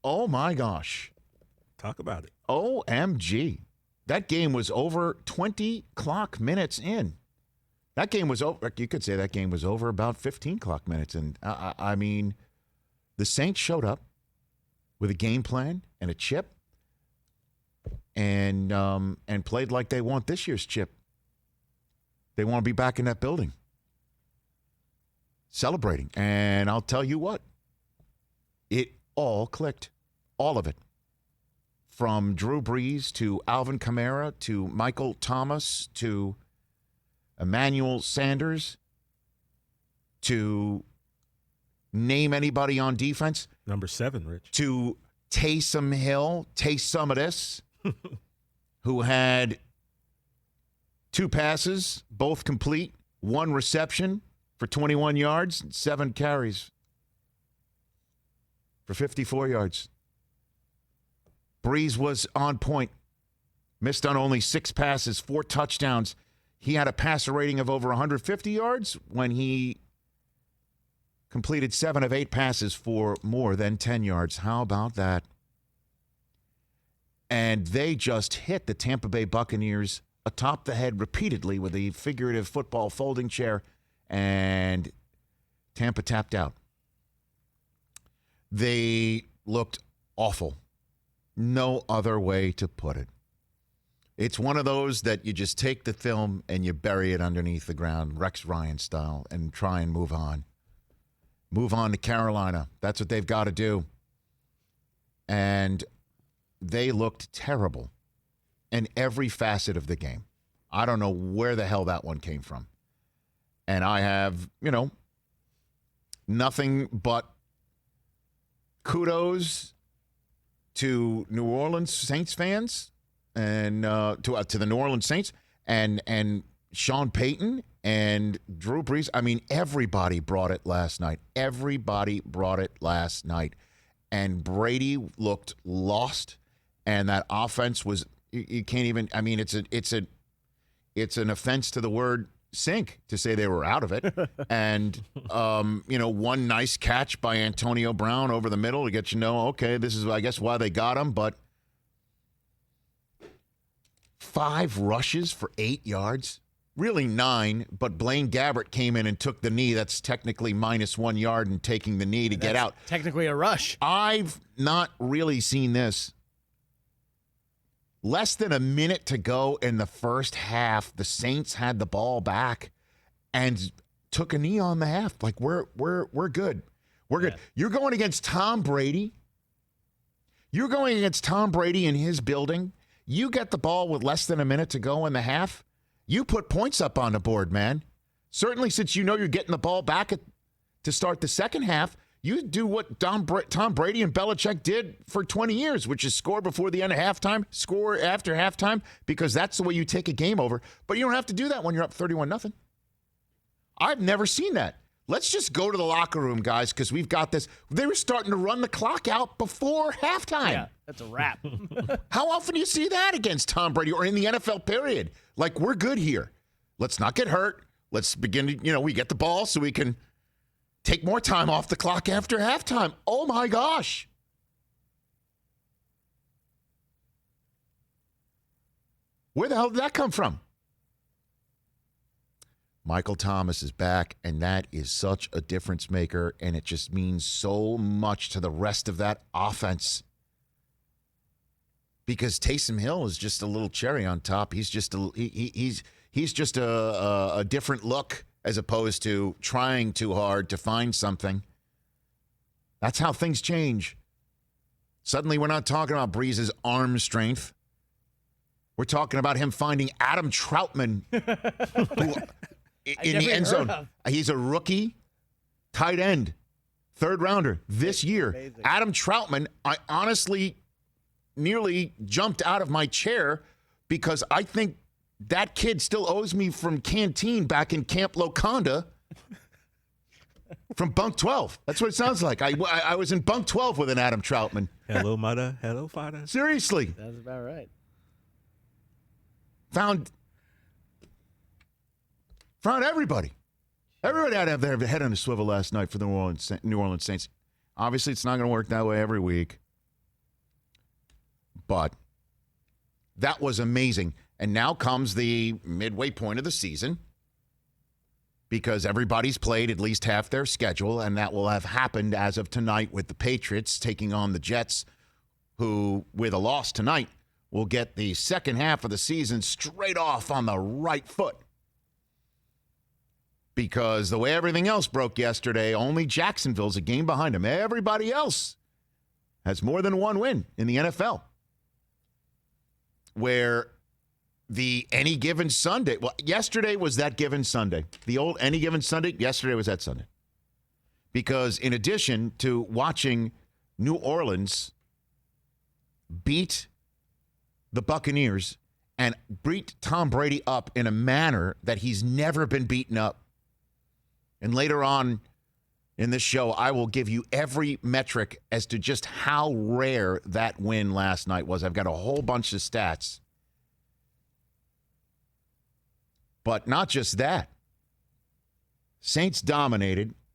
Oh, my gosh. Talk about it. OMG. That game was over 20 clock minutes in. That game was over. You could say that game was over about 15 clock minutes. And I mean, the Saints showed up with a game plan and a chip and played like they want this year's chip. They want to be back in that building celebrating. And I'll tell you what, it all clicked. All of it. From Drew Brees to Alvin Kamara to Michael Thomas to Emmanuel Sanders to name anybody on defense. Number 7, Rich. To Taysom Hill, taste some of this, who had 2 passes, both complete, 1 reception for 21 yards, 7 carries for 54 yards. Brees was on point, missed on only 6 passes, 4 touchdowns. He had a passer rating of over 150 yards when he completed 7 of 8 passes for more than 10 yards. How about that? And they just hit the Tampa Bay Buccaneers atop the head repeatedly with a figurative football folding chair, and Tampa tapped out. They looked awful. No other way to put it. It's one of those that you just take the film and you bury it underneath the ground, Rex Ryan style, and try and move on. Move on to Carolina. That's what they've got to do. And they looked terrible in every facet of the game. I don't know where the hell that one came from. And I have, nothing but kudos to New Orleans Saints fans and to the New Orleans Saints and Sean Payton and Drew Brees. I mean, everybody brought it last night. Everybody brought it last night. And Brady looked lost, and that offense was you can't even. I mean, it's an offense to the word sink to say they were out of it. And one nice catch by Antonio Brown over the middle to get okay, this is I guess why they got him. But 5 rushes for 8 yards, really 9. But Blaine Gabbert came in and took the knee. That's technically minus 1 yard and taking the knee to get out. Technically a rush. I've not really seen this. Less than a minute to go in the first half, the Saints had the ball back and took a knee on the half. Like we're good. We're good. You're going against Tom Brady. You're going against Tom Brady in his building. You get the ball with less than a minute to go in the half. You put points up on the board, man. Certainly, since you're getting the ball back to start the second half. You do what Tom Brady and Belichick did for 20 years, which is score before the end of halftime, score after halftime, because that's the way you take a game over. But you don't have to do that when you're up 31-0. I've never seen that. Let's just go to the locker room, guys, because we've got this. They were starting to run the clock out before halftime. Yeah, that's a wrap. How often do you see that against Tom Brady or in the NFL period? Like, we're good here. Let's not get hurt. Let's begin to, we get the ball so we can take more time off the clock after halftime. Oh, my gosh. Where the hell did that come from? Michael Thomas is back, and that is such a difference maker, and it just means so much to the rest of that offense. Because Taysom Hill is just a little cherry on top. He's just he's just a different look as opposed to trying too hard to find something. That's how things change. Suddenly we're not talking about Brees' arm strength. We're talking about him finding Adam Troutman who, in the end zone. He's a rookie tight end, 3rd rounder this year. Amazing. Adam Troutman, I honestly nearly jumped out of my chair because I think that kid still owes me from Canteen back in Camp Loconda from Bunk 12. That's what it sounds like. I was in Bunk 12 with an Adam Troutman. Hello, mother. Hello, father. Seriously. That's about right. Found everybody. Everybody had to have their head on a swivel last night for the New Orleans Saints. Obviously, it's not going to work that way every week. But that was amazing. And now comes the midway point of the season because everybody's played at least half their schedule, and that will have happened as of tonight with the Patriots taking on the Jets, who, with a loss tonight, will get the second half of the season straight off on the right foot. Because the way everything else broke yesterday, only Jacksonville's a game behind them. Everybody else has more than one win in the NFL. Where the any given Sunday, well, yesterday was that given Sunday. The old any given Sunday, yesterday was that Sunday. Because in addition to watching New Orleans beat the Buccaneers and beat Tom Brady up in a manner that he's never been beaten up. And later on in this show, I will give you every metric as to just how rare that win last night was. I've got a whole bunch of stats. But not just that. Saints dominated,